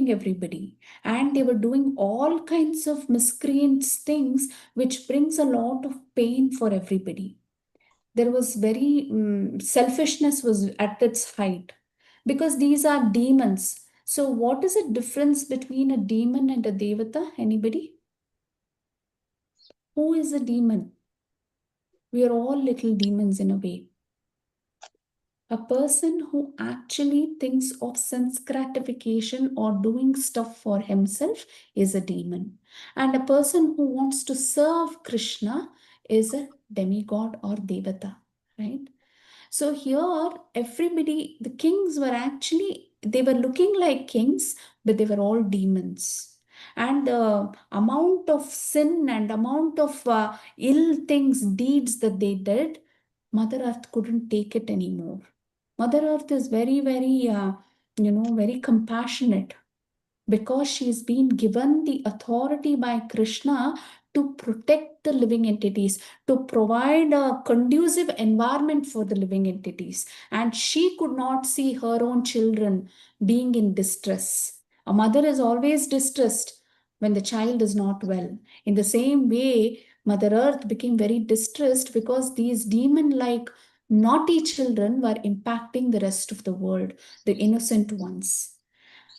killing everybody, and they were doing all kinds of miscreants things, which brings a lot of pain for everybody. There was very selfishness was at its height, because these are demons. So what is the difference between a demon and a devata? Anybody? Who is a demon? We are all little demons in a way. A person who actually thinks of sense gratification or doing stuff for himself is a demon. And a person who wants to serve Krishna is a demigod or devata, right? So here, everybody, the kings were actually, they were looking like kings, but they were all demons. And the amount of sin and amount of ill things, deeds that they did, Mother Earth couldn't take it anymore. Mother Earth is very, very, very compassionate, because she's been given the authority by Krishna to protect the living entities, to provide a conducive environment for the living entities. And she could not see her own children being in distress. A mother is always distressed when the child is not well. In the same way, Mother Earth became very distressed because these demon like naughty children were impacting the rest of the world, the innocent ones.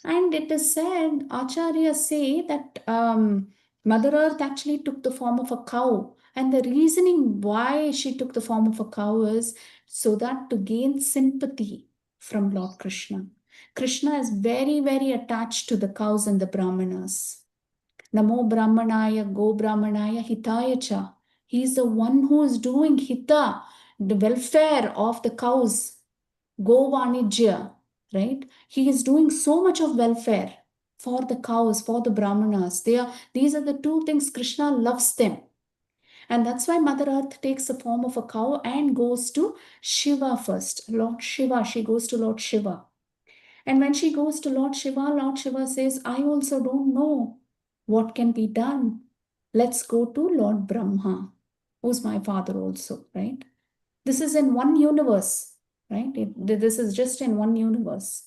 And it is said, Acharyas say that Mother Earth actually took the form of a cow. And the reasoning why she took the form of a cow is so that to gain sympathy from Lord Krishna. Krishna is very, very attached to the cows and the Brahmanas. Namo Brahmanaya Go Brahmanaya Hitaya Cha. He is the one who is doing hita, the welfare of the cows. Go Vanijya, right? He is doing so much of welfare for the cows, for the Brahmanas. These are the two things Krishna loves them. And that's why Mother Earth takes the form of a cow and goes to Shiva first. Lord Shiva, she goes to Lord Shiva. And when she goes to Lord Shiva says, I also don't know what can be done. Let's go to Lord Brahma, who's my father also, right? This is in one universe, right? This is just in one universe.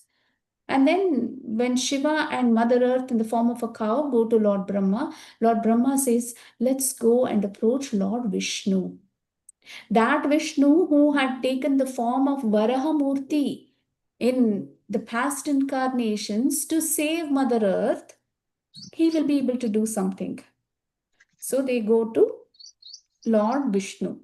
And then when Shiva and Mother Earth in the form of a cow go to Lord Brahma says, let's go and approach Lord Vishnu. That Vishnu who had taken the form of Varahamurti in the past incarnations to save Mother Earth, he will be able to do something. So they go to Lord Vishnu.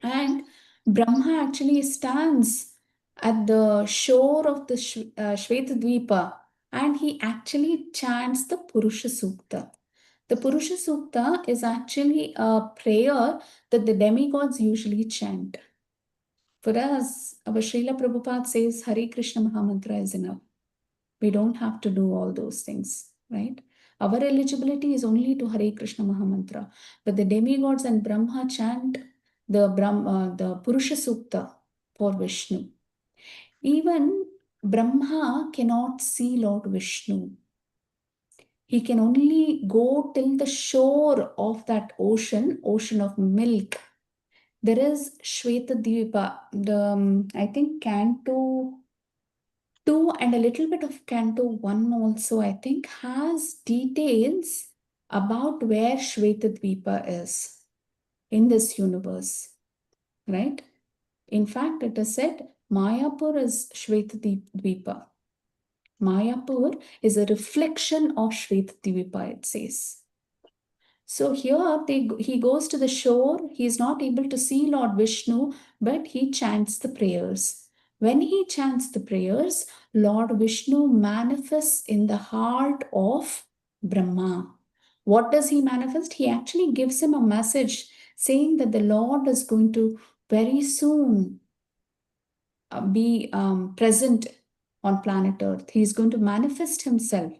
And Brahma actually stands at the shore of the Shvetadvipa, and he actually chants the Purusha Sukta. The Purusha Sukta is actually a prayer that the demigods usually chant. For us, our Srila Prabhupada says Hare Krishna Mahamantra is enough. We don't have to do all those things, right? Our eligibility is only to Hare Krishna Mahamantra. But the demigods and Brahma chant the Purusha Sukta for Vishnu. Even Brahma cannot see Lord Vishnu. He can only go till the shore of that ocean of milk. There is Shvetadvipa, I think Canto 2 and a little bit of Canto 1 also, I think, has details about where Shvetadvipa is in this universe, right? In fact, it is said Mayapur is Shvetadvipa. Mayapur is a reflection of Shvetadvipa, it says. So here he goes to the shore. He is not able to see Lord Vishnu, but he chants the prayers. When he chants the prayers, Lord Vishnu manifests in the heart of Brahma. What does he manifest? He actually gives him a message saying that the Lord is going to very soon be present on planet Earth. He is going to manifest himself.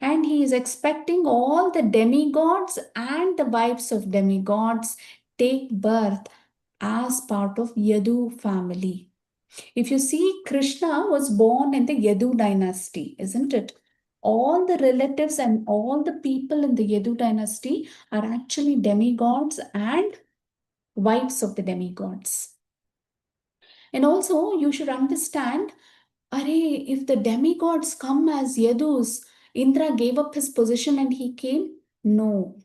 And he is expecting all the demigods and the wives of demigods take birth as part of Yadu family. If you see, Krishna was born in the Yadu dynasty, isn't it? All the relatives and all the people in the Yadu dynasty are actually demigods and wives of the demigods. And also, you should understand Arey, if the demigods come as Yadus, Indra gave up his position and he came? No.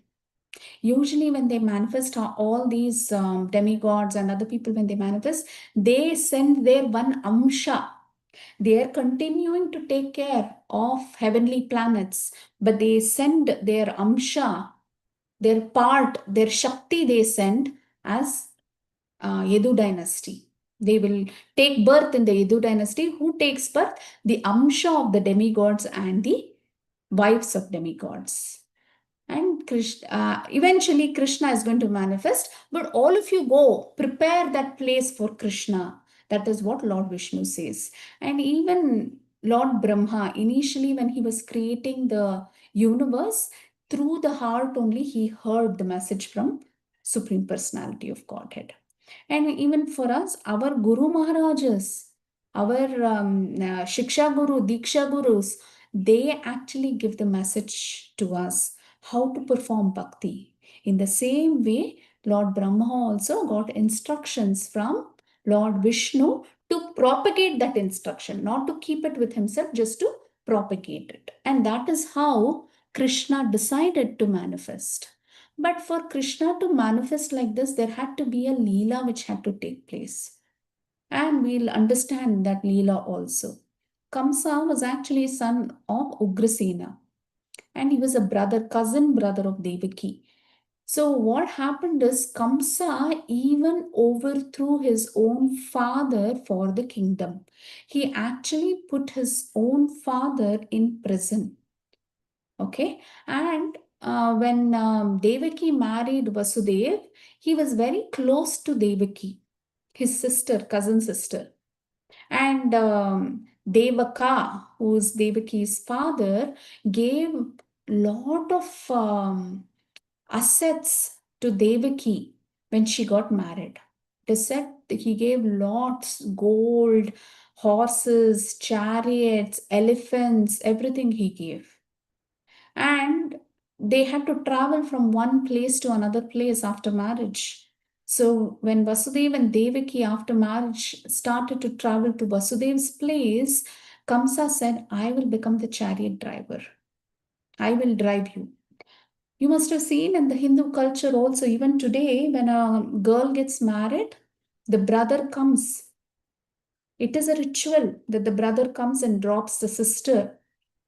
Usually, when they manifest, all these demigods and other people, when they manifest, they send their one Amsha. They are continuing to take care of heavenly planets, but they send their Amsha, their part, their Shakti, they send as Yadu dynasty. They will take birth in the Yadu dynasty. Who takes birth? The Amsha of the demigods and the wives of demigods. And Krishna, eventually Krishna is going to manifest, but all of you go prepare that place for Krishna. That is what Lord Vishnu says. And even Lord Brahma, initially when he was creating the universe, through the heart only he heard the message from Supreme Personality of Godhead. And even for us, our Guru Maharajas, our Shiksha Guru, Diksha Gurus, they actually give the message to us how to perform bhakti. In the same way, Lord Brahma also got instructions from Lord Vishnu to propagate that instruction, not to keep it with himself, just to propagate it. And that is how Krishna decided to manifest. But for Krishna to manifest like this, there had to be a Leela which had to take place. And we'll understand that Leela also. Kamsa was actually son of Ugrasena, and he was a brother, cousin brother of Devaki. So what happened is Kamsa even overthrew his own father for the kingdom. He actually put his own father in prison. Okay, and when Devaki married Vasudev, he was very close to Devaki, his sister, cousin sister. And Devaka, who's Devaki's father, gave lot of assets to Devaki when she got married. It is said that he gave lots, gold, horses, chariots, elephants, everything he gave. And they had to travel from one place to another place after marriage. So when Vasudeva and Devaki after marriage started to travel to Vasudev's place, Kamsa said, I will become the chariot driver. I will drive you. You must have seen in the Hindu culture also, even today, when a girl gets married, the brother comes. It is a ritual that the brother comes and drops the sister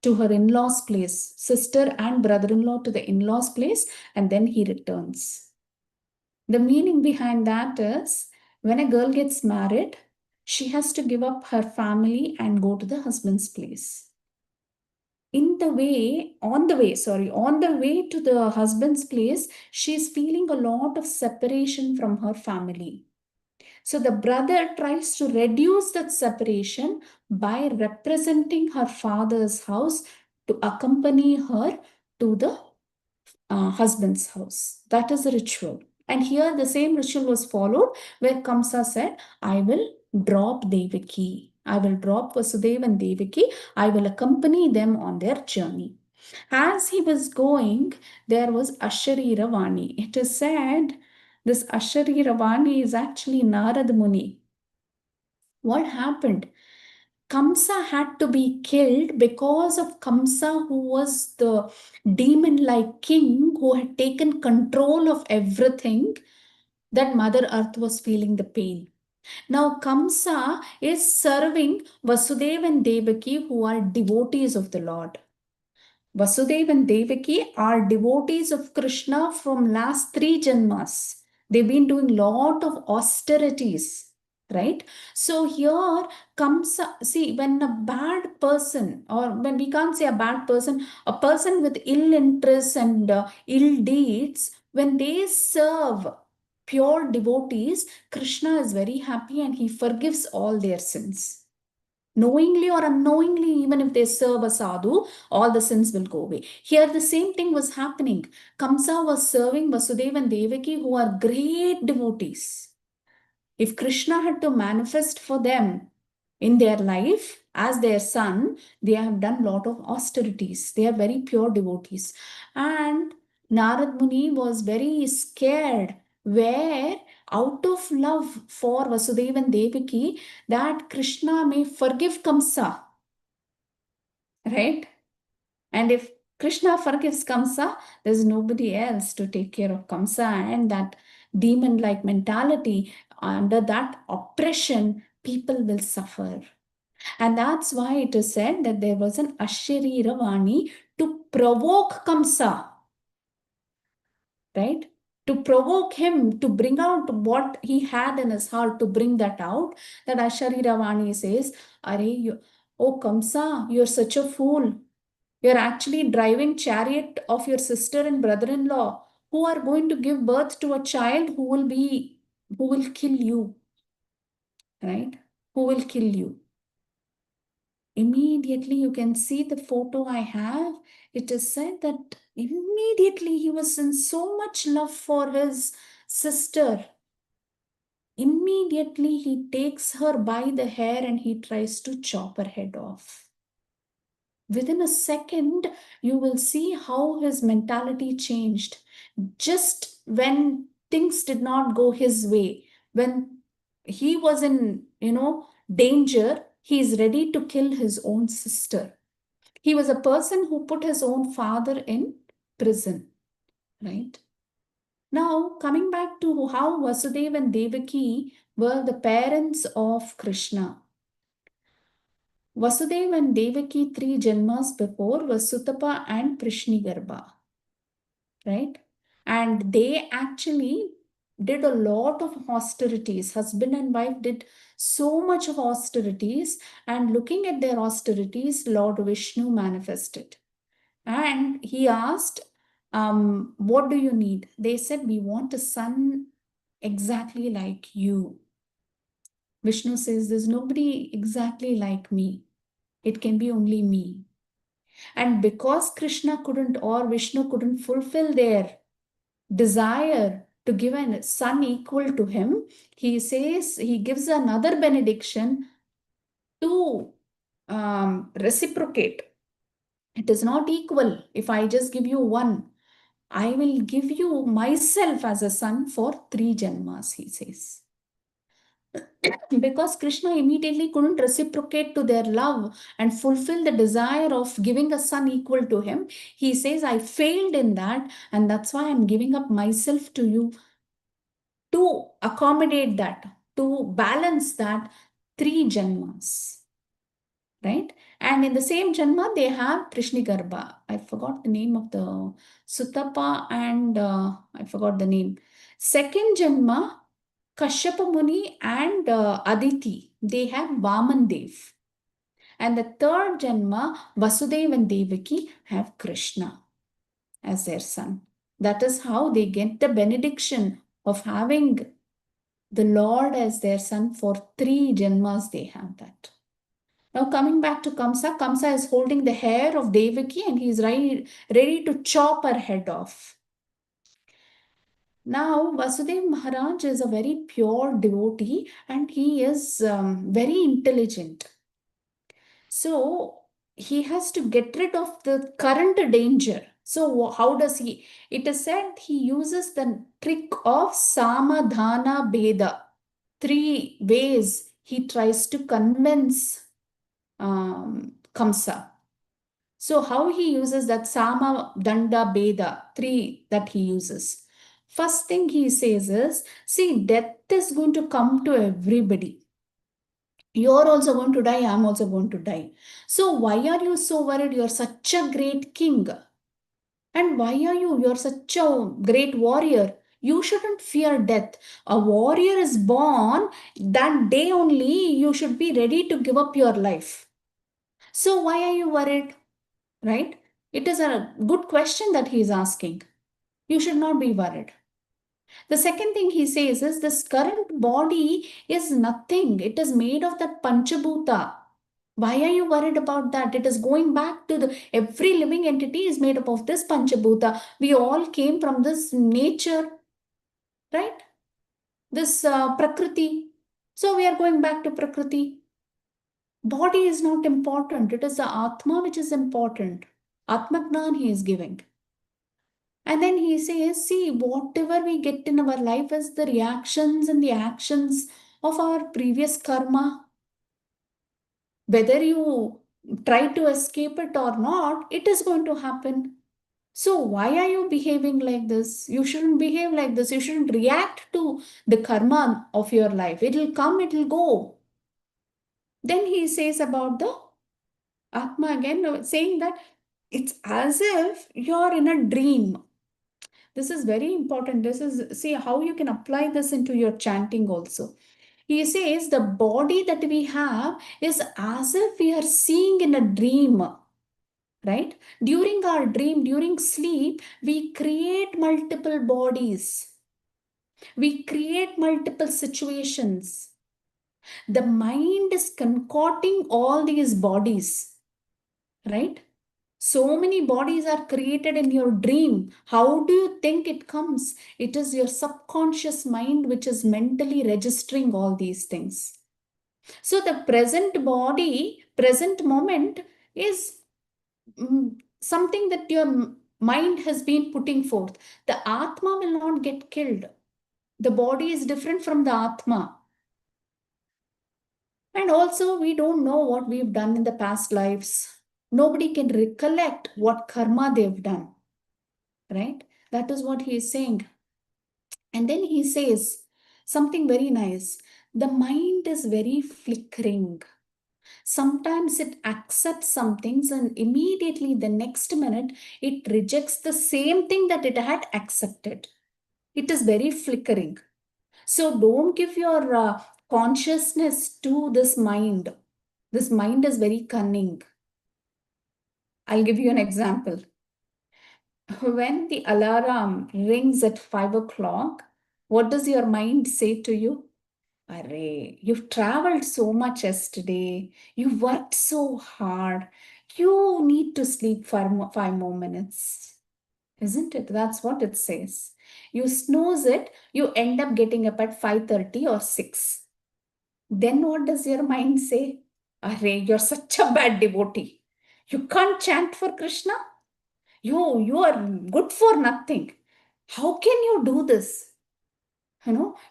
to her in law's place, sister and brother in law to the in law's place, and then he returns. The meaning behind that is when a girl gets married, she has to give up her family and go to the husband's place. On the way to the husband's place, she is feeling a lot of separation from her family. So the brother tries to reduce that separation by representing her father's house to accompany her to the husband's house. That is a ritual. And here the same ritual was followed where Kamsa said, I will drop Devaki. I will drop Vasudeva and Devaki. I will accompany them on their journey. As he was going, there was Asharira Vani. It is said this Asharira Vani is actually Narad Muni. What happened? Kamsa had to be killed because of Kamsa, who was the demon like king who had taken control of everything. That Mother Earth was feeling the pain. Now, Kamsa is serving Vasudeva and Devaki, who are devotees of the Lord. Vasudeva and Devaki are devotees of Krishna from last 3 janmas. They've been doing lot of austerities, right? So here comes, see, when a bad person, or when we can't say a bad person, a person with ill interests and ill deeds, when they serve pure devotees, Krishna is very happy and he forgives all their sins. Knowingly or unknowingly, even if they serve a sadhu, all the sins will go away. Here, the same thing was happening. Kamsa was serving Vasudeva and Devaki, who are great devotees. If Krishna had to manifest for them in their life as their son, they have done lot of austerities. They are very pure devotees. And Narad Muni was very scared where out of love for Vasudeva and Devaki, that Krishna may forgive Kamsa, right? And if Krishna forgives Kamsa, there's nobody else to take care of Kamsa, and that demon like mentality, under that oppression, people will suffer. And that's why it is said that there was an Asharira Vani to provoke Kamsa, right? To provoke him, to bring out what he had in his heart, to bring that out. That Asharira Vani says, Are you, oh Kamsa, you're such a fool. You're actually driving chariot of your sister and brother-in-law who are going to give birth to a child who will kill you, right? Who will kill you. Immediately you can see the photo I have. It is said that immediately he was in so much love for his sister. Immediately he takes her by the hair and he tries to chop her head off. Within a second, you will see how his mentality changed. Just when things did not go his way, when he was in, danger, he is ready to kill his own sister. He was a person who put his own father in prison, right? Now, coming back to how Vasudeva and Devaki were the parents of Krishna. Vasudeva and Devaki 3 Janmas before was Sutapa and Prishnigarbha, right? And they actually did a lot of austerities. Husband and wife did so much of austerities, and looking at their austerities, Lord Vishnu manifested. And he asked, what do you need? They said, we want a son exactly like you. Vishnu says, there's nobody exactly like me. It can be only me. And because Krishna couldn't or Vishnu couldn't fulfill their desire to give a son equal to him, he says, he gives another benediction to reciprocate. It is not equal. If I just give you one, I will give you myself as a son for 3 Janmas, he says. Because Krishna immediately couldn't reciprocate to their love and fulfill the desire of giving a son equal to him, he says, I failed in that, and that's why I'm giving up myself to you to accommodate that, to balance that 3 Janmas. Right? And in the same Janma, they have Prishnigarbha. I forgot the name of the Sutapa and I forgot the name. Second Janma, Kashyapa Muni and Aditi, they have Vaman Dev. And the third Janma, Vasudeva and Devaki have Krishna as their son. That is how they get the benediction of having the Lord as their son for 3 Janmas, they have that. Now coming back to Kamsa, Kamsa is holding the hair of Devaki and he is ready to chop her head off. Now Vasudev Maharaj is a very pure devotee and he is very intelligent. So he has to get rid of the current danger. So how does he? It is said he uses the trick of Samadhana Beda. 3 ways he tries to convince Kamsa. So how he uses that Sama, Danda, Beda, 3 that he uses. First thing he says is, see, death is going to come to everybody. You're also going to die, I'm also going to die. So why are you so worried? You're such a great king. And why are you? You're such a great warrior. You shouldn't fear death. A warrior is born, that day only you should be ready to give up your life. So why are you worried? Right? It is a good question that he is asking. You should not be worried. The second thing he says is this current body is nothing. It is made of that Panchabhuta. Why are you worried about that? It is going back to every living entity is made up of this Panchabhuta. We all came from this nature, right? This Prakriti. So we are going back to Prakriti. Body is not important. It is the Atma which is important. Atmagnan he is giving. And then he says, see, whatever we get in our life is the reactions and the actions of our previous karma. Whether you try to escape it or not, it is going to happen. So why are you behaving like this? You shouldn't behave like this. You shouldn't react to the karma of your life. It'll come, it'll go. Then he says about the Atma again, saying that it's as if you're in a dream. This is very important. This is, see how you can apply this into your chanting also. He says the body that we have is as if we are seeing in a dream, right? During our dream, during sleep, we create multiple bodies, we create multiple situations. The mind is concocting all these bodies, right? So many bodies are created in your dream. How do you think it comes? It is your subconscious mind which is mentally registering all these things. So the present body, present moment is something that your mind has been putting forth. The Atma will not get killed. The body is different from the Atma. And also, we don't know what we've done in the past lives. Nobody can recollect what karma they've done, right? That is what he is saying. And then he says something very nice. The mind is very flickering. Sometimes it accepts some things and immediately the next minute it rejects the same thing that it had accepted. It is very flickering. So don't give your consciousness to this mind. This mind is very cunning. I'll give you an example. When the alarm rings at 5 o'clock, what does your mind say to you? Array, you've traveled so much yesterday. You worked so hard. You need to sleep for 5 more minutes. Isn't it? That's what it says. You snooze it, you end up getting up at 5:30 or 6. Then what does your mind say? Array, you're such a bad devotee. You can't chant for Krishna. You are good for nothing. How can you do this?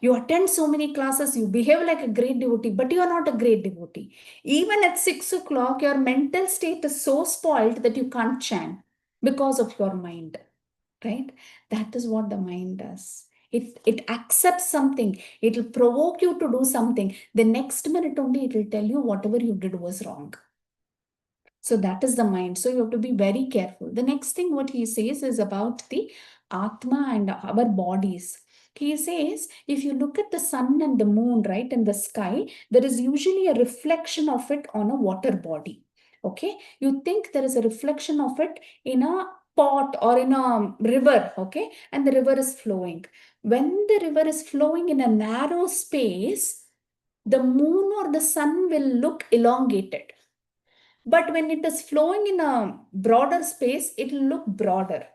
You attend so many classes, you behave like a great devotee, but you are not a great devotee. Even at 6 o'clock, your mental state is so spoiled that you can't chant because of your mind, right? That is what the mind does. It accepts something, it will provoke you to do something. The next minute only, it will tell you whatever you did was wrong. So that is the mind. So you have to be very careful. The next thing what he says is about the Atma and our bodies. He says, if you look at the sun and the moon, right, in the sky, there is usually a reflection of it on a water body. Okay. You think there is a reflection of it in a pot or in a river. Okay. And the river is flowing. When the river is flowing in a narrow space, the moon or the sun will look elongated. But when it is flowing in a broader space, it will look broader,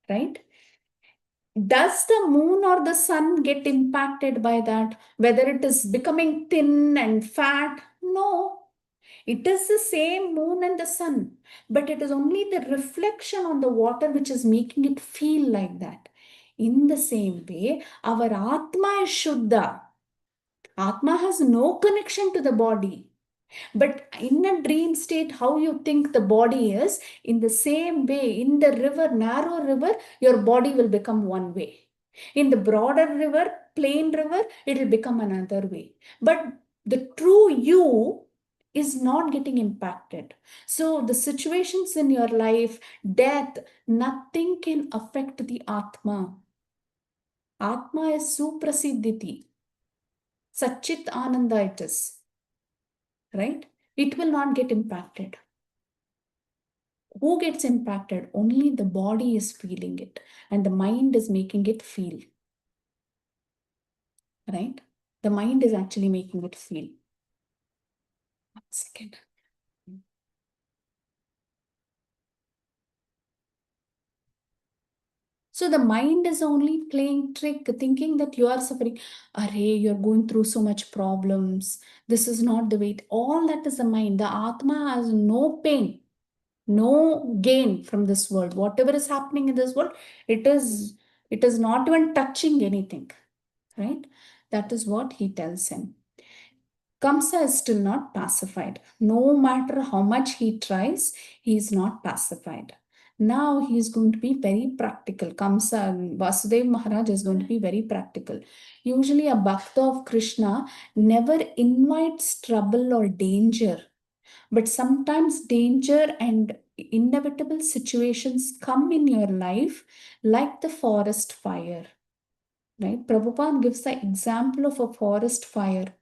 right? Does the moon or the sun get impacted by that? Whether it is becoming thin and fat? No. It is the same moon and the sun, but it is only the reflection on the water which is making it feel like that. In the same way, our Atma is Shuddha. Atma has no connection to the body. But in a dream state, how you think the body is, in the same way, in the river, narrow river, your body will become one way. In the broader river, plain river, it will become another way. But the true you is not getting impacted. So the situations in your life, death, nothing can affect the Atma. Atma is Suprasiddhiti. Satchit Ananda it is, right? It will not get impacted. Who gets impacted? Only the body is feeling it and the mind is making it feel, right? The mind is actually making it feel. 1 second. So the mind is only playing trick, thinking that you are suffering. Array, you're going through so much problems. This is not the way. All that is the mind. The Atma has no pain. No gain from this world. Whatever is happening in this world, it is it is not even touching anything, right? That is what he tells him. Kamsa is still not pacified. No matter how much he tries, he is not pacified. Now he is going to be very practical. Kamsa, Vasudev Maharaj is going to be very practical. Usually, a Bhakta of Krishna never invites trouble or danger, but sometimes danger and inevitable situations come in your life, like the forest fire. Right? Prabhupada gives the example of a forest fire.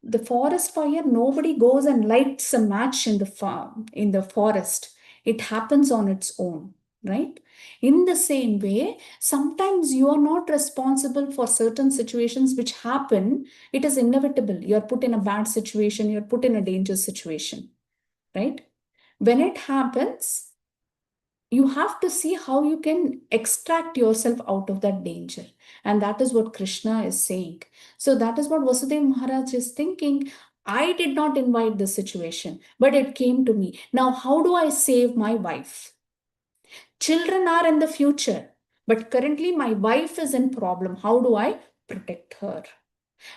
The forest fire, nobody goes and lights a match in the farm, in the forest. It happens on its own, right? In the same way, sometimes you are not responsible for certain situations which happen. It is inevitable. You're put in a bad situation, you're put in a dangerous situation, right? When it happens, you have to see how you can extract yourself out of that danger. And that is what Krishna is saying. So that is what Vasudeva Maharaj is thinking. I did not invite this situation, but it came to me. Now, how do I save my wife? Children are in the future, but currently my wife is in problem. How do I protect her?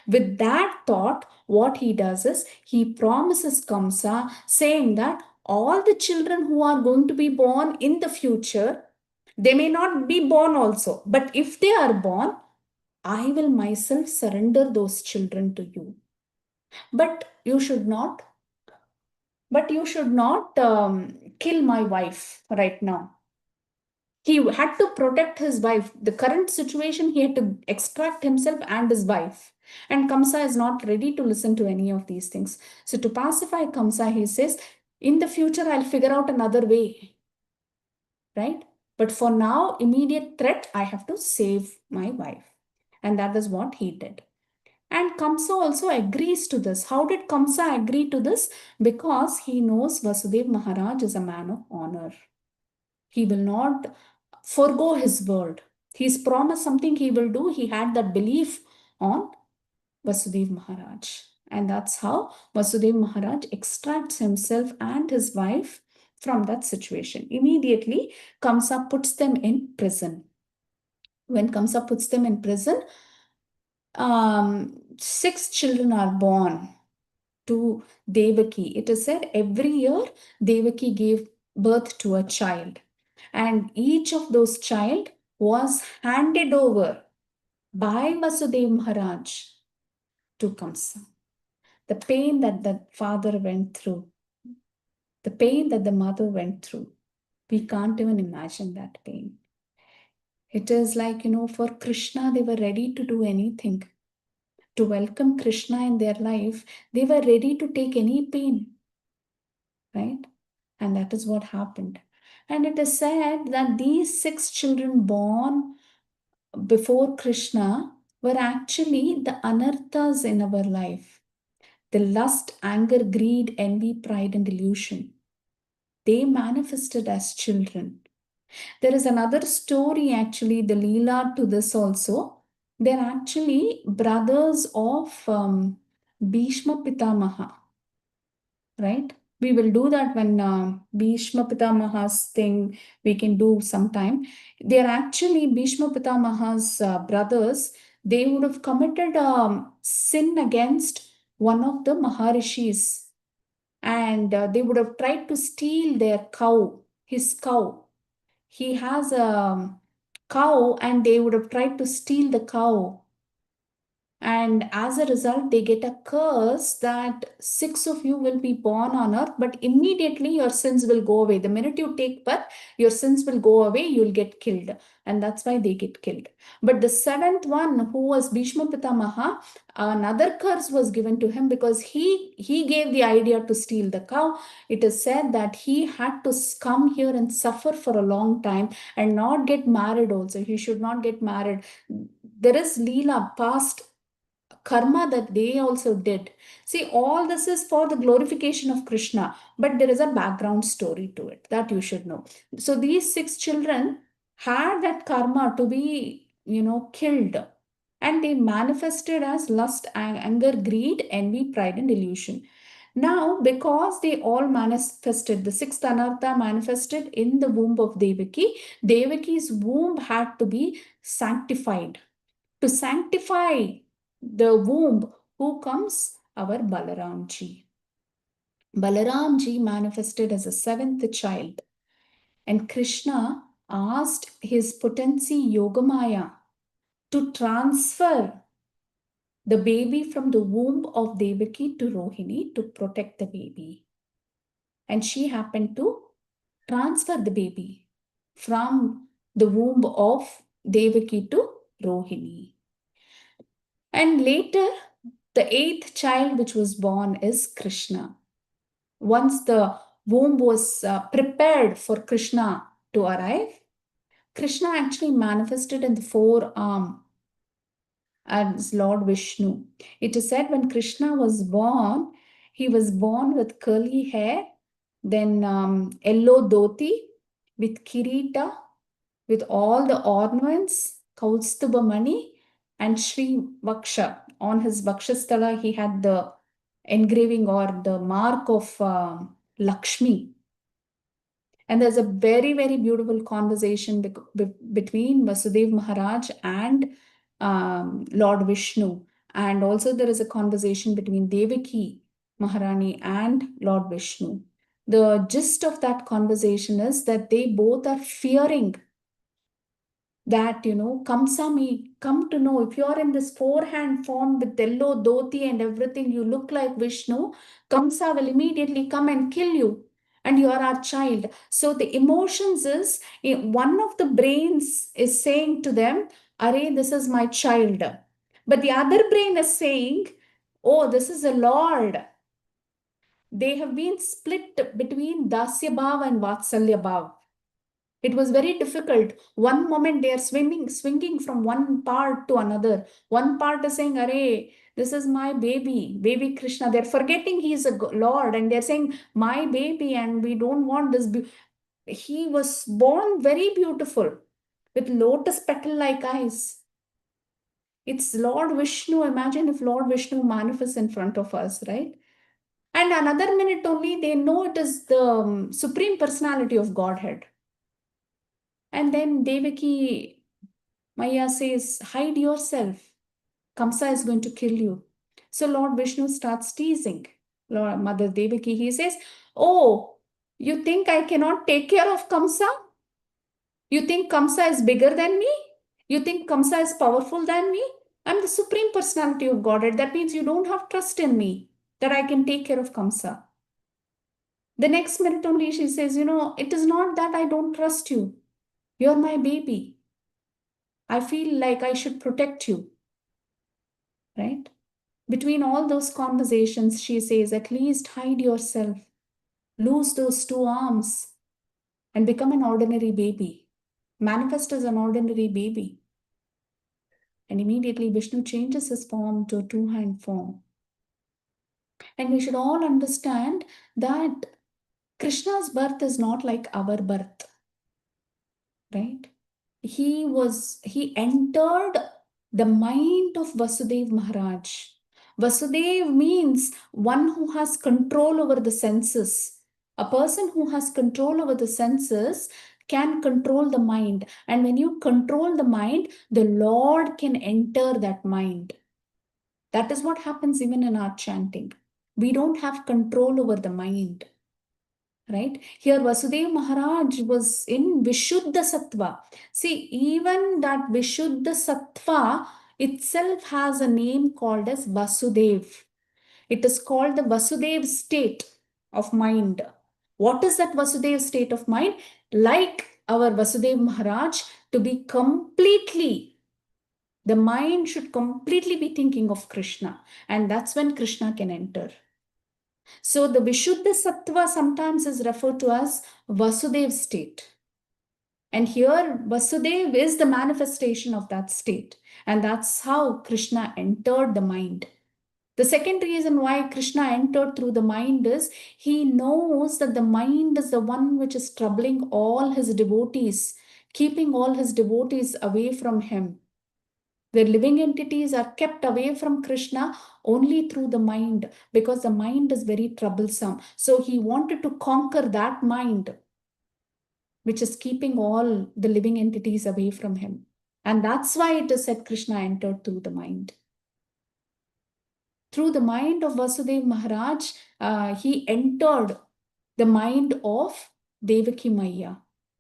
With that thought, what he does is he promises Kamsa, saying that all the children who are going to be born in the future, they may not be born also, but if they are born, I will myself surrender those children to you. But you should not, kill my wife right now. He had to protect his wife. The current situation, he had to extract himself and his wife. And Kamsa is not ready to listen to any of these things. So, to pacify Kamsa, he says, in the future, I'll figure out another way, right? But for now, immediate threat, I have to save my wife. And that is what he did. And Kamsa also agrees to this. How did Kamsa agree to this? Because he knows Vasudev Maharaj is a man of honor. He will not forego his word. He's promised something he will do. He had that belief on Vasudev Maharaj. And that's how Vasudev Maharaj extracts himself and his wife from that situation. Immediately, Kamsa puts them in prison. When Kamsa puts them in prison, six children are born to Devaki. It is said every year Devaki gave birth to a child, and each of those child was handed over by Vasudev Maharaj to Kamsa. The pain that the father went through, the pain that the mother went through, we can't even imagine that pain. It is like, for Krishna, they were ready to do anything. To welcome Krishna in their life, they were ready to take any pain, right? And that is what happened. And it is said that these six children born before Krishna were actually the anarthas in our life: the lust, anger, greed, envy, pride, and delusion. They manifested as children. There is another story, actually, the Leela to this also. They're actually brothers of Bhishma Pitamaha, right? We will do that when Bhishma Pitamaha's thing we can do sometime. They are actually Bhishma Pitamaha's brothers. They would have committed sin against one of the Maharishis, and they would have tried to steal their cow, his cow. He has a cow, and they would have tried to steal the cow. And as a result, they get a curse that six of you will be born on earth, but immediately your sins will go away. The minute you take birth, your sins will go away, you'll get killed. And that's why they get killed. But the seventh one, who was Bhishma Pitamaha, another curse was given to him because he gave the idea to steal the cow. It is said that he had to come here and suffer for a long time and not get married also. He should not get married. There is Leela, past karma that they also did. See, all this is for the glorification of Krishna, but there is a background story to it that you should know. So these six children had that karma to be, killed, and they manifested as lust, anger, greed, envy, pride, and delusion. Now, because they all manifested, the sixth anartha manifested in the womb of Devaki, Devaki's womb had to be sanctified. To sanctify the womb, who comes? Our Balaramji. Balaramji manifested as a seventh child, and Krishna asked his potency Yogamaya to transfer the baby from the womb of Devaki to Rohini to protect the baby. And she happened to transfer the baby from the womb of Devaki to Rohini. And later, the eighth child which was born is Krishna. Once the womb was prepared for Krishna to arrive, Krishna actually manifested in the forearm as Lord Vishnu. It is said when Krishna was born, he was born with curly hair, then yellow dhoti with kirita, with all the ornaments, Kaustubha Mani, and Sri Vaksha. On his Vakshasthala, he had the engraving or the mark of Lakshmi. And there's a very, very beautiful conversation between Vasudev Maharaj and Lord Vishnu. And also there is a conversation between Devaki Maharani and Lord Vishnu. The gist of that conversation is that they both are fearing that, Kamsa may come to know if you're in this forehand form with yellow dhoti and everything, you look like Vishnu, Kamsa will immediately come and kill you. And you are our child. So the emotions is, one of the brains is saying to them, Are, this is my child. But the other brain is saying, Oh, this is a Lord. They have been split between Dasya Bhav and Vatsalya Bhav. It was very difficult. One moment they are swinging from one part to another. One part is saying, Arey, this is my baby, baby Krishna. They're forgetting he is a Lord and they're saying, my baby, and we don't want this. He was born very beautiful with lotus petal like eyes. It's Lord Vishnu. Imagine if Lord Vishnu manifests in front of us, right? And another minute only, they know it is the Supreme Personality of Godhead. And then Devaki Maya says, hide yourself. Kamsa is going to kill you. So Lord Vishnu starts teasing Lord Mother Devaki. He says, Oh, you think I cannot take care of Kamsa? You think Kamsa is bigger than me? You think Kamsa is powerful than me? I'm the Supreme Personality of Godhead. That means you don't have trust in me that I can take care of Kamsa. The next minute only she says, it is not that I don't trust you. You're my baby. I feel like I should protect you. Right? Between all those conversations, she says, at least hide yourself, lose those two arms, and become an ordinary baby. Manifest as an ordinary baby. And immediately Vishnu changes his form to a two-hand form. And we should all understand that Krishna's birth is not like our birth. Right? He entered the mind of Vasudev Maharaj. Vasudev means one who has control over the senses. A person who has control over the senses can control the mind. And when you control the mind, the Lord can enter that mind. That is what happens even in our chanting. We don't have control over the mind. Right? Here Vasudev Maharaj was in Vishuddha Sattva. See, even that Vishuddha Sattva itself has a name called as Vasudev. It is called the Vasudev state of mind. What is that Vasudev state of mind? Like our Vasudev Maharaj, to be completely, the mind should completely be thinking of Krishna. And that's when Krishna can enter. So the Vishuddha Sattva sometimes is referred to as Vasudev state. And here Vasudev is the manifestation of that state. And that's how Krishna entered the mind. The second reason why Krishna entered through the mind is he knows that the mind is the one which is troubling all his devotees, keeping all his devotees away from him. The living entities are kept away from Krishna only through the mind, because the mind is very troublesome. So he wanted to conquer that mind, which is keeping all the living entities away from him. And that's why it is said Krishna entered through the mind. Through the mind of Vasudev Maharaj, he entered the mind of Devaki Maya.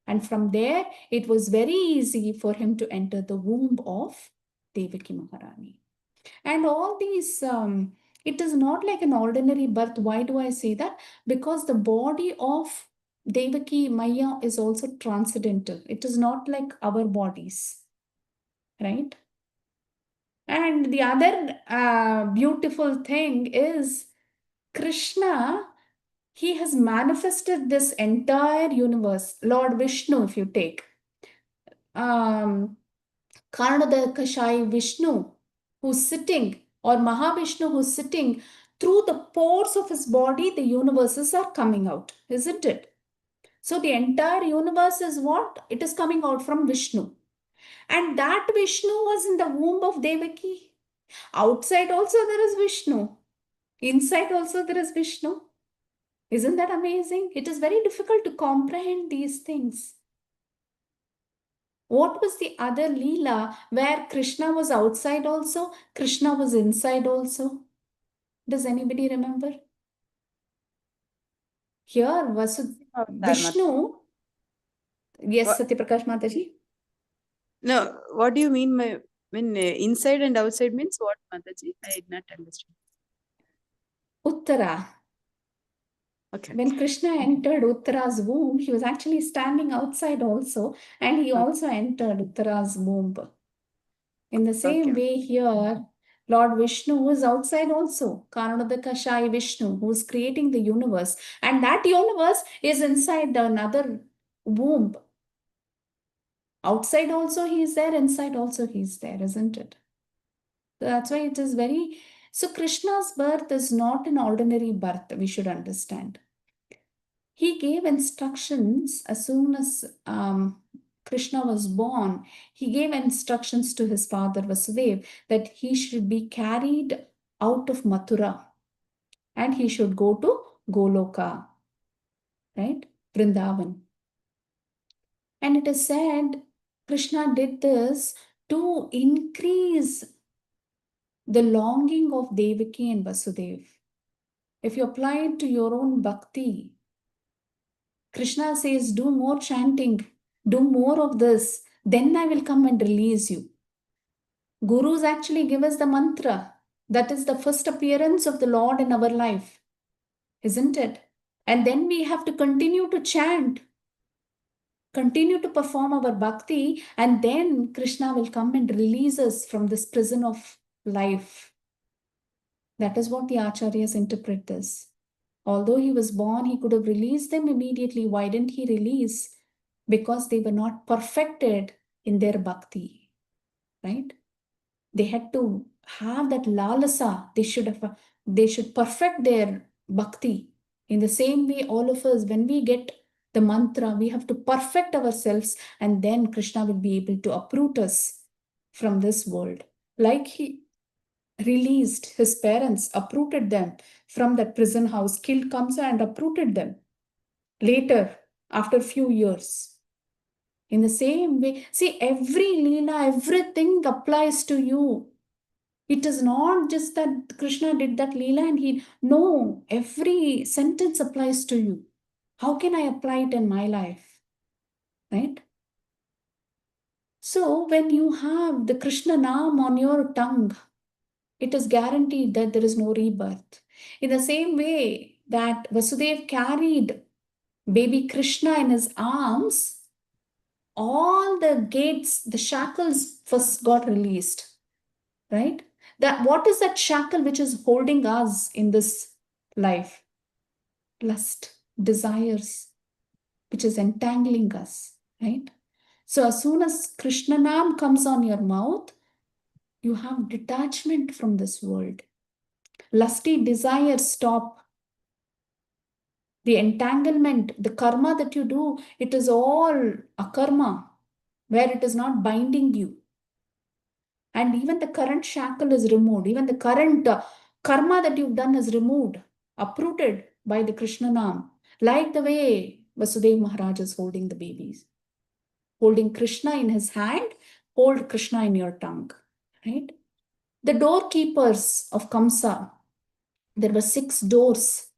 And from there, it was very easy for him to enter the womb of Devaki Maharani. And all these, it is not like an ordinary birth. Why do I say that? Because the body of Devaki Maya is also transcendental. It is not like our bodies, right? And the other beautiful thing is Krishna, he has manifested this entire universe. Lord Vishnu, if you take, Karnada Kashai Vishnu, who's sitting, or Mahavishnu who's sitting, through the pores of his body, the universes are coming out, isn't it? So the entire universe is what? It is coming out from Vishnu. And that Vishnu was in the womb of Devaki. Outside also there is Vishnu. Inside also there is Vishnu. Isn't that amazing? It is very difficult to comprehend these things. What was the other Leela where Krishna was outside also, Krishna was inside also? Does anybody remember? Here, Vishnu. Yes, What? Satyaprakash Mataji. No, what do you mean by when inside and outside means what, Mathaji? I did not understand. Uttara. Okay. When Krishna entered Uttara's womb, he was actually standing outside also, and he also entered Uttara's womb. In the same way here, Lord Vishnu is outside also. Karanodakashai Vishnu, who is creating the universe. And that universe is inside another womb. Outside also he is there, inside also he is there, isn't it? That's why it is very... So Krishna's birth is not an ordinary birth, we should understand. He gave instructions as soon as Krishna was born. He gave instructions to his father Vasudeva that he should be carried out of Mathura and he should go to Goloka, right? Vrindavan. And it is said Krishna did this to increase the longing of Devaki and Vasudeva. If you apply it to your own bhakti, Krishna says, do more chanting, do more of this, then I will come and release you. Gurus actually give us the mantra. That is the first appearance of the Lord in our life, isn't it? And then we have to continue to chant, continue to perform our bhakti, and then Krishna will come and release us from this prison of life. That is what the Acharyas interpret this. Although he was born, he could have released them immediately. Why didn't he release? Because they were not perfected in their bhakti, right? They had to have that lalasa. They should perfect their bhakti. In the same way, all of us, when we get the mantra, we have to perfect ourselves, and then Krishna will be able to uproot us from this world. Like he released his parents, uprooted them from that prison house, killed Kamsa and uprooted them later, after a few years. In the same way, see, every Leela, everything applies to you. It is not just that Krishna did that Leela and no, every sentence applies to you. How can I apply it in my life? Right? So when you have the Krishna Naam on your tongue, it is guaranteed that there is no rebirth. In the same way that Vasudeva carried baby Krishna in his arms, all the gates, the shackles first got released, right? That what is that shackle which is holding us in this life? Lust, desires, which is entangling us, right? So as soon as Krishna Nam comes on your mouth, you have detachment from this world. Lusty desires stop. The entanglement, the karma that you do, it is all a karma where it is not binding you. And even the current shackle is removed. Even the current karma that you've done is removed, uprooted by the Krishna Nam. Like the way Vasudeva Maharaj is holding the babies, holding Krishna in his hand, hold Krishna in your tongue, right? The doorkeepers of Kamsa, there were 6 doors.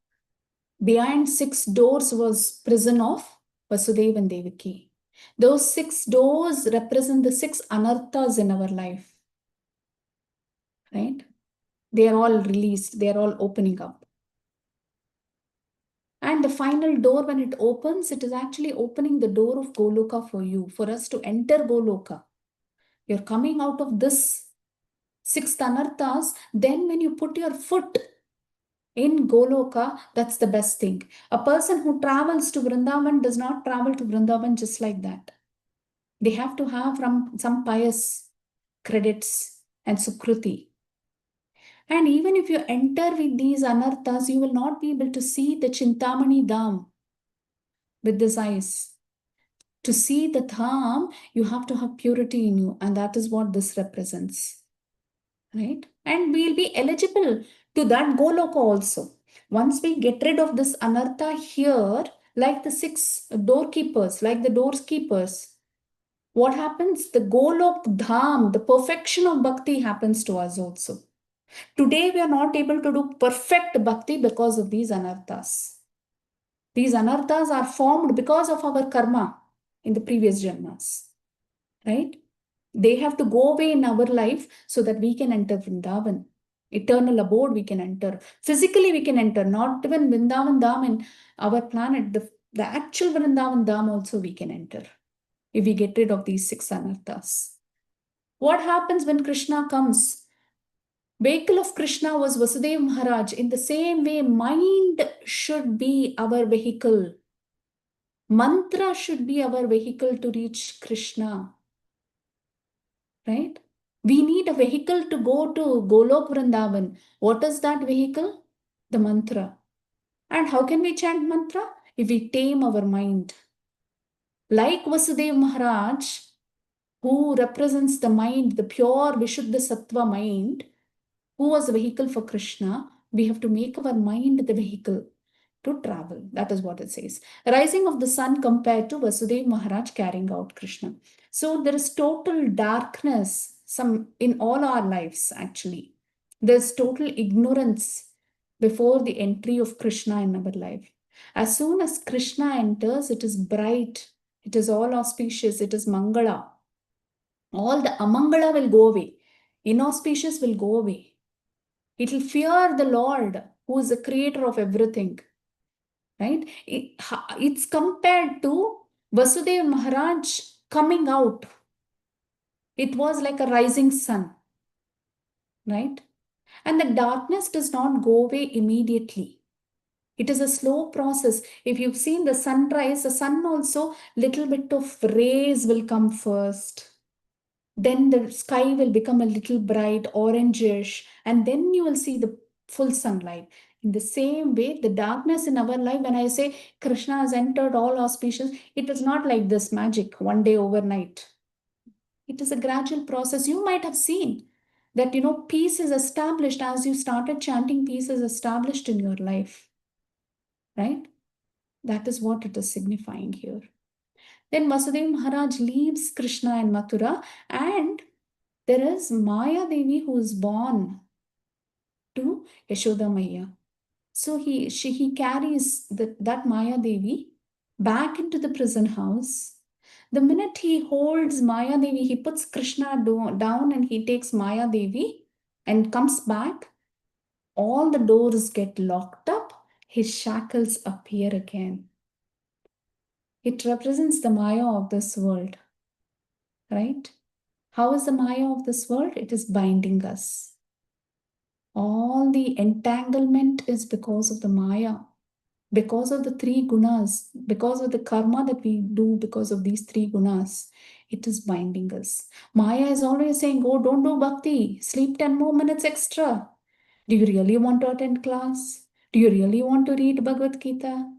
Behind 6 doors was prison of Vasudeva and Devaki. Those 6 doors represent the 6 anarthas in our life, right? They are all released, they are all opening up. And the final door, when it opens, it is actually opening the door of Goloka for you, for us to enter Goloka. You're coming out of this 6 anarthas. Then, when you put your foot in Goloka, that's the best thing. A person who travels to Vrindavan does not travel to Vrindavan just like that. They have to have some pious credits and sukruti. And even if you enter with these anarthas, you will not be able to see the Chintamani Dham with these eyes. To see the Dham, you have to have purity in you, and that is what this represents, right? And we'll be eligible to that Goloka also. Once we get rid of this anartha here, like the 6 doorkeepers, like the doorkeepers, what happens? The Golok Dham, the perfection of bhakti happens to us also. Today, we are not able to do perfect bhakti because of these anarthas. These anarthas are formed because of our karma in the previous janmas, right? They have to go away in our life so that we can enter Vrindavan. Eternal abode we can enter. Physically we can enter, not even Vrindavan Dham in our planet. The actual Vrindavan Dham also we can enter if we get rid of these 6 anarthas. What happens when Krishna comes? Vehicle of Krishna was Vasudeva Maharaj. In the same way, mind should be our vehicle. Mantra should be our vehicle to reach Krishna, right? We need a vehicle to go to Golok Vrindavan. What is that vehicle? The mantra. And how can we chant mantra? If we tame our mind. Like Vasudeva Maharaj, who represents the mind, the pure Vishuddha Sattva mind, who was the vehicle for Krishna, we have to make our mind the vehicle to travel. That is what it says. Rising of the sun compared to Vasudeva Maharaj carrying out Krishna. So there is total darkness in all our lives actually. There's total ignorance before the entry of Krishna in our life. As soon as Krishna enters, it is bright, it is all auspicious, it is Mangala. All the Amangala will go away. Inauspicious will go away. It will fear the Lord, who is the creator of everything. Right? It's compared to Vasudeva Maharaj coming out. It was like a rising sun. Right? And the darkness does not go away immediately. It is a slow process. If you've seen the sunrise, the sun also, little bit of rays will come first. Then the sky will become a little bright, orangish, and then you will see the full sunlight. In the same way, the darkness in our life, when I say Krishna has entered all auspicious, it is not like this magic, one day overnight. It is a gradual process. You might have seen that, peace is established as you started chanting, peace is established in your life, right? That is what it is signifying here. Then Vasudeva Maharaj leaves Krishna in Mathura, and there is Maya Devi who is born to Yashoda Maya. So he carries that Maya Devi back into the prison house. The minute he holds Maya Devi, he puts Krishna down and he takes Maya Devi and comes back. All the doors get locked up. His shackles appear again. It represents the Maya of this world, right? How is the Maya of this world? It is binding us. All the entanglement is because of the Maya, because of the 3 gunas, because of the karma that we do because of these 3 gunas. It is binding us. Maya is always saying, oh, don't do bhakti, sleep 10 more minutes extra. Do you really want to attend class? Do you really want to read Bhagavad Gita?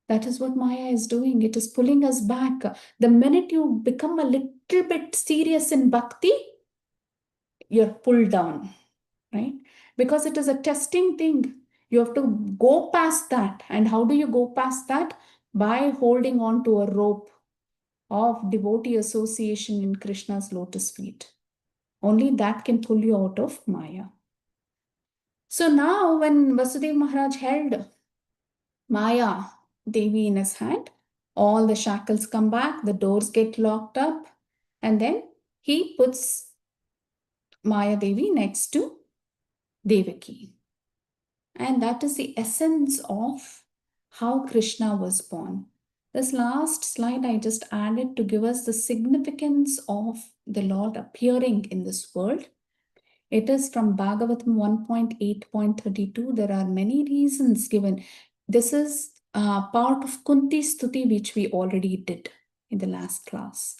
That is what Maya is doing. It is pulling us back. The minute you become a little bit serious in bhakti, you're pulled down, right? Because it is a testing thing. You have to go past that. And how do you go past that? By holding on to a rope of devotee association in Krishna's lotus feet. Only that can pull you out of Maya. So now, when Vasudeva Maharaj held Maya Devi in his hand, all the shackles come back, the doors get locked up, and then he puts Maya Devi next to Devaki. And that is the essence of how Krishna was born. This last slide I just added to give us the significance of the Lord appearing in this world. It is from Bhagavatam 1.8.32. There are many reasons given. This is part of Kunti Stuti, which we already did in the last class.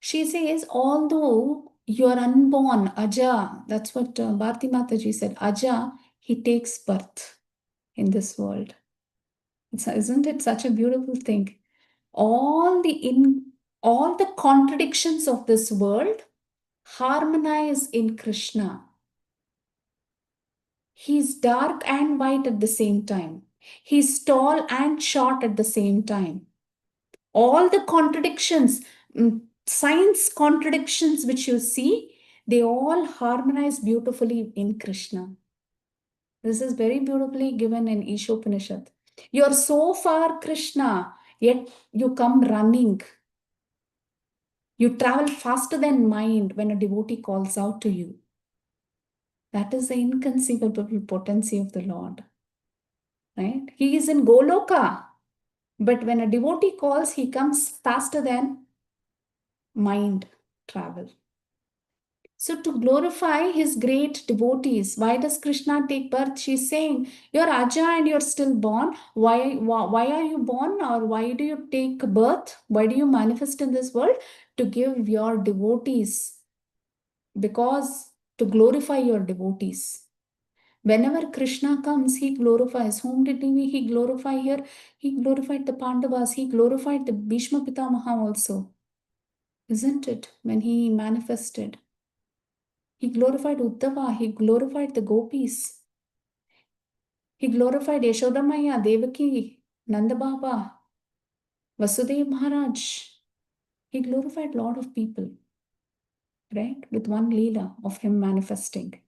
She says, although you are unborn, Aja, that's what Bharti Mataji said, Aja, he takes birth in this world. Isn't it such a beautiful thing? All all the contradictions of this world harmonize in Krishna. He's dark and white at the same time. He's tall and short at the same time. All the contradictions, science contradictions which you see, they all harmonize beautifully in Krishna. This is very beautifully given in Ishopanishad. You're so far, Krishna, yet you come running. You travel faster than mind when a devotee calls out to you. That is the inconceivable potency of the Lord. Right? He is in Goloka, but when a devotee calls, he comes faster than mind travel. So to glorify his great devotees, why does Krishna take birth? She's saying, you're Aja and you're still born. Why are you born, or why do you take birth? Why do you manifest in this world? To give your devotees, because to glorify your devotees. Whenever Krishna comes, he glorifies. Whom did he glorify here? He glorified the Pandavas. He glorified the Bhishma Pitamaha also. Isn't it? When he manifested. He glorified Uddhava. He glorified the gopis. He glorified Yashodamaya, Devaki, Nanda Baba, Vasudev Maharaj. He glorified a lot of people, right? With one Leela of him manifesting.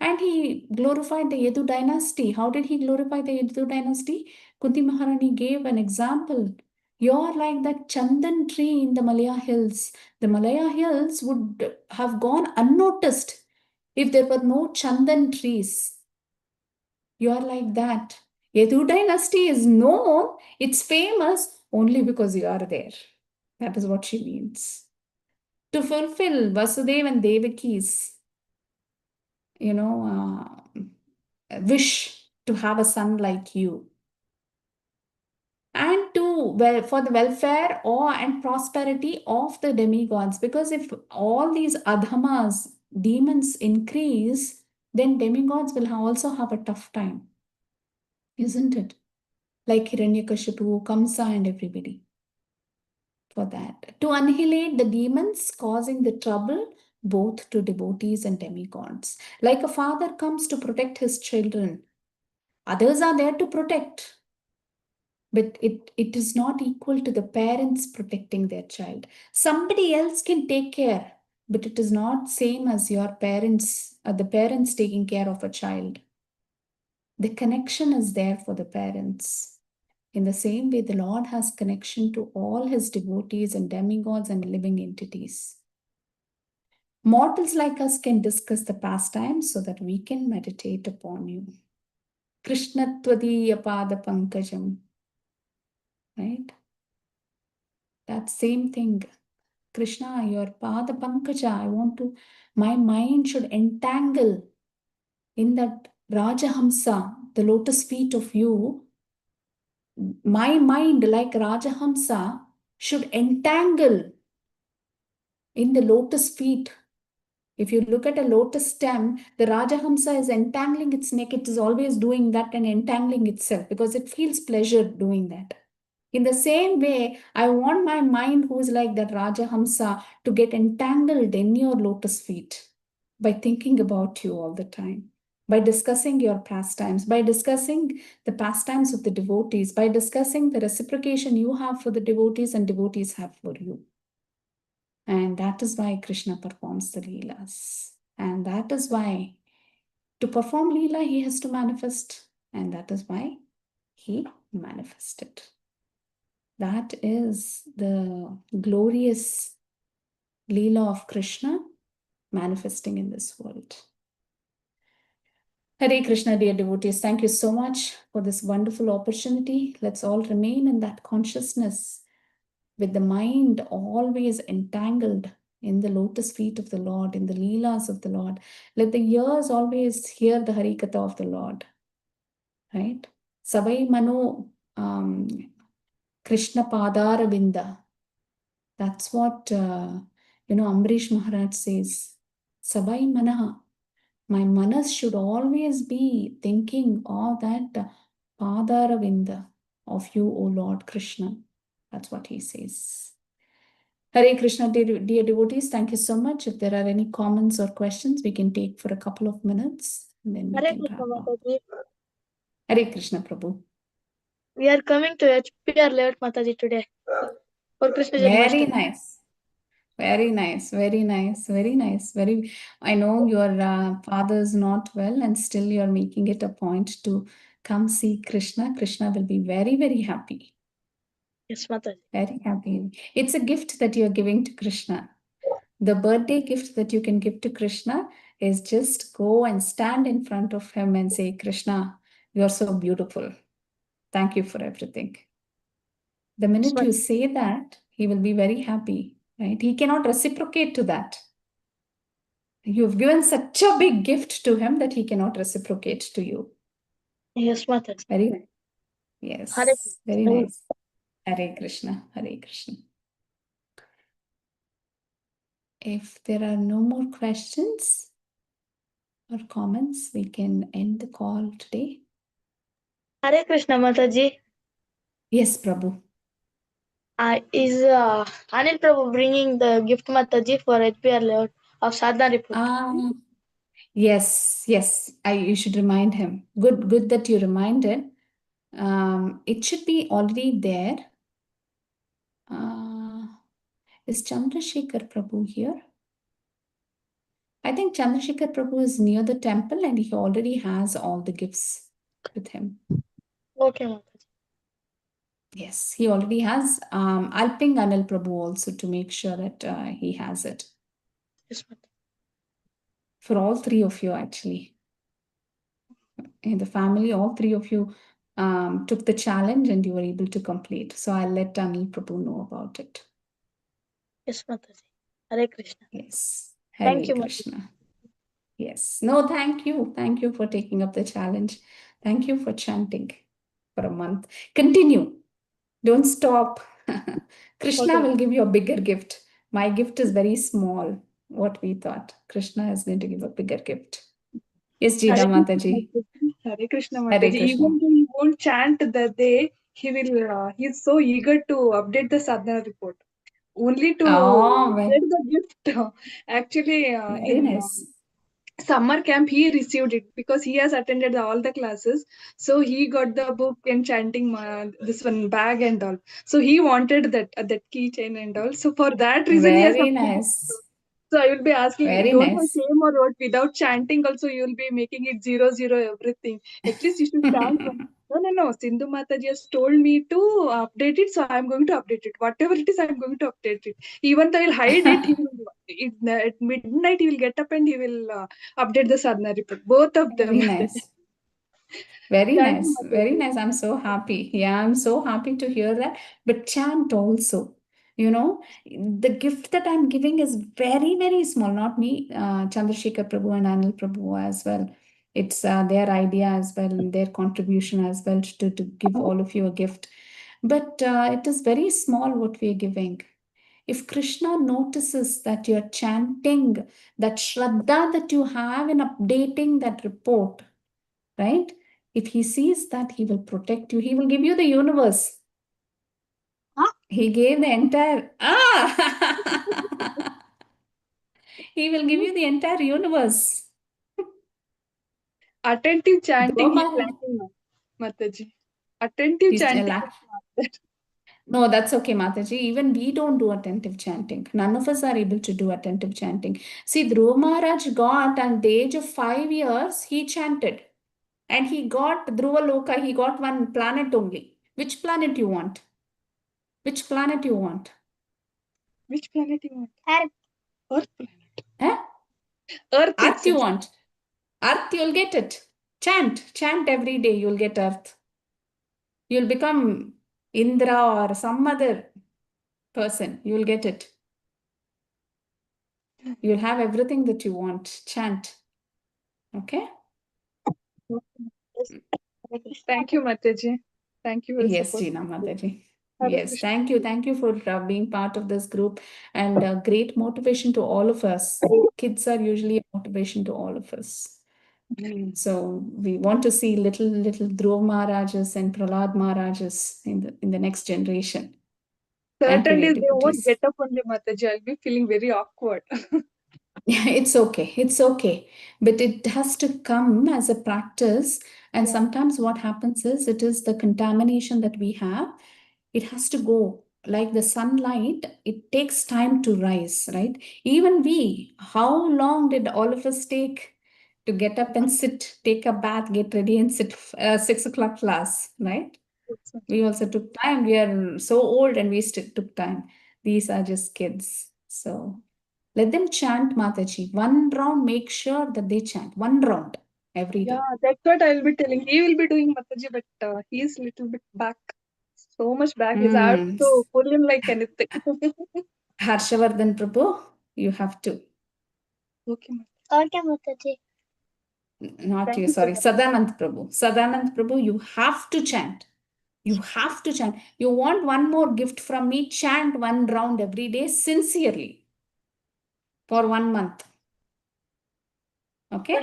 And he glorified the Yadu dynasty. How did he glorify the Yadu dynasty? Kunti Maharani gave an example. You're like that Chandan tree in the Malaya Hills. The Malaya Hills would have gone unnoticed if there were no Chandan trees. You are like that. Yadu dynasty is known, it's famous only because you are there. That is what she means. To fulfill Vasudev and Devaki's, wish to have a son like you. And for the welfare or and prosperity of the demigods. Because if all these adhamas, demons increase, then demigods will also have a tough time. Isn't it? Like Hiranyakashipu, Kamsa, and everybody. For that. To annihilate the demons causing the trouble both to devotees and demigods. Like a father comes to protect his children, others are there to protect. But it is not equal to the parents protecting their child. Somebody else can take care, but it is not same as your parents, the parents taking care of a child. The connection is there for the parents. In the same way, the Lord has connection to all his devotees and demigods and living entities. Mortals like us can discuss the pastimes so that we can meditate upon you. Krishna Tvadiya Pada Pankajam. Right? That same thing. Krishna, your Pada Pankaja, my mind should entangle in that Rajahamsa, the lotus feet of you. My mind, like Rajahamsa, should entangle in the lotus feet. If you look at a lotus stem, the Rajahamsa is entangling its neck. It is always doing that and entangling itself because it feels pleasure doing that. In the same way, I want my mind, who is like that Rajahamsa, to get entangled in your lotus feet. by thinking about you all the time, by discussing your pastimes, by discussing the pastimes of the devotees, by discussing the reciprocation you have for the devotees and devotees have for you. And that is why Krishna performs the Leelas. And that is why to perform Leela, he has to manifest. And that is why he manifested. That is the glorious Leela of Krishna manifesting in this world. Hare Krishna, dear devotees, thank you so much for this wonderful opportunity. Let's all remain in that consciousness with the mind always entangled in the lotus feet of the Lord, in the Leelas of the Lord. Let the ears always hear the Harikatha of the Lord. Right? Savai Mano Krishna Padara Vinda. That's what, Amrish Maharaj says. Savai Manaha. My manas should always be thinking of that Padara Vinda of you, O Lord Krishna. That's what he says. Hare Krishna, dear devotees, thank you so much. If there are any comments or questions, we can take for a couple of minutes and then we Hare can Krishna wrap up. Mataji. Hare Krishna, Prabhu. We are coming to HPR layout Mataji today for Krishna Very Janmashtami. nice. Very nice, very nice, very nice. I know your father is not well, and still you're making it a point to come see Krishna. Krishna will be very, very happy. Yes, Mataji. Very happy. It's a gift that you're giving to Krishna. The birthday gift that you can give to Krishna is just go and stand in front of him and say, Krishna, you're so beautiful. Thank you for everything. The minute you say that, he will be very happy, right? He cannot reciprocate to that. You've given such a big gift to him that he cannot reciprocate to you. Yes, Mataji. Very nice. Yes. Hare Very Krishna. nice. Hare Krishna. Hare Krishna. If there are no more questions or comments, we can end the call today. Hare Krishna Mataji. Yes, Prabhu. Is Anil Prabhu bringing the gift Mataji for HPR layout of Sadhana report? Yes. You should remind him. Good that you reminded. It should be already there. Is Chandrasekhar Prabhu here? I think Chandrasekhar Prabhu is near the temple and he already has all the gifts with him. Okay, Mataji. Yes, he already has. I'll ping Anil Prabhu also to make sure that he has it. Yes, Mataji. For all three of you, actually. In the family, all three of you took the challenge and you were able to complete. So I'll let Anil Prabhu know about it. Yes, Mataji. Hare Krishna. Yes. Thank Hare you, Krishna. Mataji. Yes. No, thank you. Thank you for taking up the challenge. Thank you for chanting for a month. Continue. Don't stop. Krishna Okay. will give you a bigger gift. My gift is very small, what we thought. Krishna is going to give a bigger gift. Yes, Jida Hare Krishna Mataji. Mataji. Hare Krishna Hare Mataji. Krishna. Even though he won't chant that day, he's so eager to update the sadhana report. Only to Oh, get the gift. Actually, very in nice. summer camp, he received it because he has attended all the classes. So he got the book and chanting this one bag and all. So he wanted that keychain and all. So for that reason, he has Very updated. nice. So I will be asking, Very don't have nice. shame or what? Without chanting, also you will be making it 0 0 everything. At least you should chant one. No. Sindhu Mataji has told me to update it, so I'm going to update it. Whatever it is, I'm going to update it. Even though I'll hide it, at midnight he will get up and he will update the sadhana report. Both of them. Very nice. Very Thank you, nice. Very Mataji. nice. I'm so happy. Yeah, I'm so happy to hear that. But chant also. The gift that I'm giving is very, very small. Not me, Chandrasekhar Prabhu and Anil Prabhu as well. It's their idea as well, and their contribution as well to give all of you a gift. But it is very small what we are giving. If Krishna notices that you're chanting, that Shraddha that you have in updating that report, right? If he sees that, he will protect you. He will give you the universe. Huh? He gave the entire. He will give you the entire universe. Attentive chanting, he's Brahma, lacking, Mataji. Attentive he's chanting lack. is not there. No, that's okay, Mataji. Even we don't do attentive chanting. None of us are able to do attentive chanting. See, Dhruva Maharaj got at the age of 5 years, he chanted. And he got Dhruva Loka, he got one planet only. Which planet you want? Which planet you want? Which planet you want? Earth. Earth planet. Eh? Earth Earth you itself. want. Earth, you'll get it. Chant every day, you'll get Earth. You'll become Indra or some other person, you'll get it. You'll have everything that you want. Chant. Okay? Thank you, Mataji. Thank you for the Yes, support. Jeena Mataji. Hare Yes, Krishna. thank you. Thank you for being part of this group and great motivation to all of us. Kids are usually a motivation to all of us. So we want to see little Dhruv Maharajas and Prahlad Maharajas in the next generation. And Certain days create they won't devotees. get up only, Mataji. I'll be feeling very awkward. It's okay. It's okay. But it has to come as a practice. And Yeah. sometimes what happens is it is the contamination that we have. It has to go like the sunlight. It takes time to rise, right? Even we, how long did all of us take to get up and sit, take a bath, get ready and sit 6 o'clock class, right? We also took time. We are so old and we still took time. These are just kids. So let them chant Mataji. One round, make sure that they chant. One round every Yeah, day. that's what I'll be telling. He will be doing Mataji, but he's little bit back. So much back. He's I have to pull him like anything. Harshavardhan Prabhu, you have to. Okay, Mataji. Not thank you, you so sorry. much. Sadanand Prabhu. Sadanand Prabhu, you have to chant. You have to chant. You want one more gift from me? Chant one round every day sincerely for 1 month. Okay?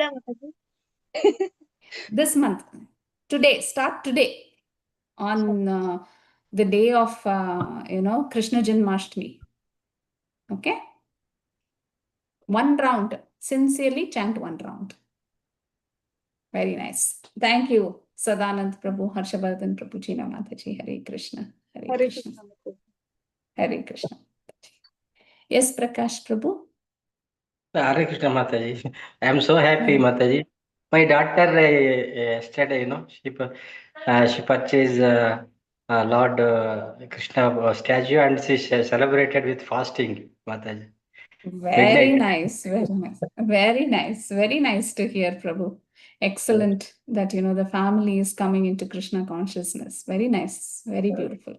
This month. Today. Start today. On the day of, Krishna Janmashtami. Okay? One round. Sincerely chant one round. Very nice. Thank you, Sadanand Prabhu, Harshavardhan Prabhu, Jeena Mataji. Hare Krishna. Hare Hare Krishna. Krishna, Mataji. Hare Krishna. Yes, Prakash Prabhu. Hare Krishna Mataji. I am so happy, Hare. Mataji. My daughter yesterday, she purchased Lord Krishna statue and she celebrated with fasting, Mataji. Very Midnight. nice. Very nice. Very nice. Very nice to hear, Prabhu. Excellent that, the family is coming into Krishna consciousness. Very nice. Very beautiful.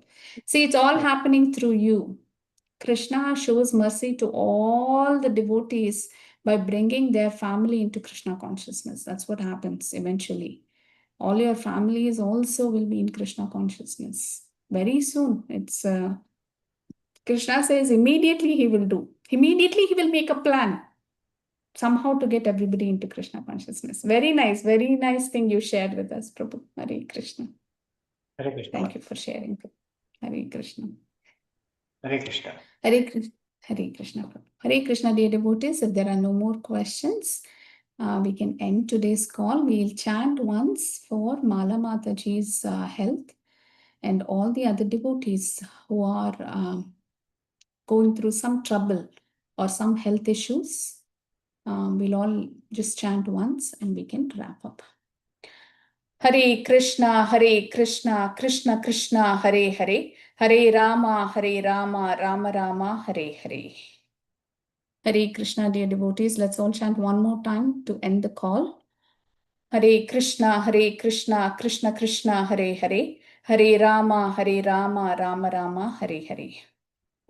See, it's all happening through you. Krishna shows mercy to all the devotees by bringing their family into Krishna consciousness. That's what happens eventually. All your families also will be in Krishna consciousness. Very soon. It's Krishna says immediately he will do. Immediately he will make a plan somehow to get everybody into Krishna consciousness. Very nice thing you shared with us, Prabhu. Hare Krishna. Hare Krishna. Thank you for sharing. Hare Krishna. Hare Krishna. Hare Krishna. Hare Krishna. Hare Krishna, dear devotees. If there are no more questions, we can end today's call. We'll chant once for Mala Mataji's health and all the other devotees who are going through some trouble or some health issues. We'll all just chant once and we can wrap up. Hare Krishna, Krishna Krishna, Hare Hare, Hare Rama, Rama Rama, Hare Hare. Hare Krishna, dear devotees, let's all chant one more time to end the call. Hare Krishna, Krishna Krishna, Hare Hare, Hare Rama, Rama Rama, Hare Hare.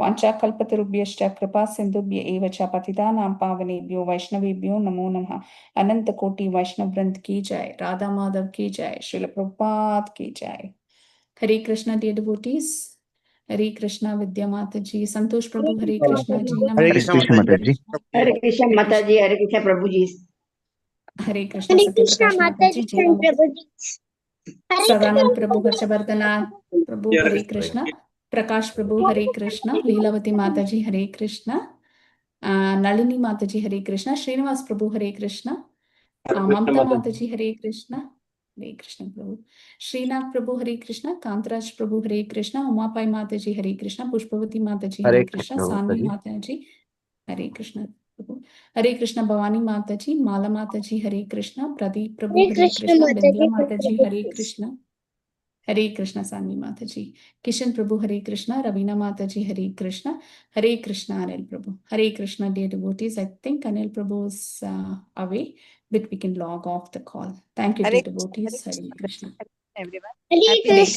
वाञ्छाकल्पतरुभ्यश्च कृपा सिन्धुभ्य एव च पतितानां पावनेभ्यो वैष्णवेभ्यो नमो नमः। अनंत कोटि वैष्णव वृंद की जय, राधा माधव की जय, श्रील प्रभुपाद की जय। हरे कृष्णा डियर डिवोटीज, हरे कृष्णा विद्या माता जी, संतोष प्रभु हरे कृष्णा, जीना Hare माता Krishna Mataji. Hare Krishna Mataji, Hare Krishna Prabhuji. हरे कृष्णा सत्य प्रकाश माता जी, जीना माता, सदानंद प्रभु, हर्षवर्धना प्रभु हरे कृष्णा, प्रकाश प्रभु हरे कृष्णा, लीलावती माता जी हरे Krishna, Nalini Mataji, Hare Krishna. Srinivas Prabhu, Hare Krishna. Hare Krishna Mamta Mataji. Mataji, Hare Krishna. Hare Krishna Prabhu. Srinath Prabhu, Hare Krishna. Kantaraj Prabhu, Hare Krishna. Umapai Mataji, Hare Krishna. Pushpavati Mataji, Hare Hare Krishna. Krishna Sanvi Mataji. Mataji, Hare Krishna Prabhu. Hare Krishna Bhavani Mataji. Mala Mataji, Hare Krishna. Pradeep Prabhu, Hare Hare Krishna Krishna. Mataji. Bindya Mataji, Hare Krishna. Hare Krishna Sanvi Mataji. Kishan Prabhu, Hare Krishna. Ravina Mataji, Hare Krishna. Hare Krishna Anil Prabhu. Hare Krishna, dear devotees. I think Anil Prabhu is away, but we can log off the call. Thank you, dear Hare devotees. Hare Krishna. everyone. Hare Happy Krishna.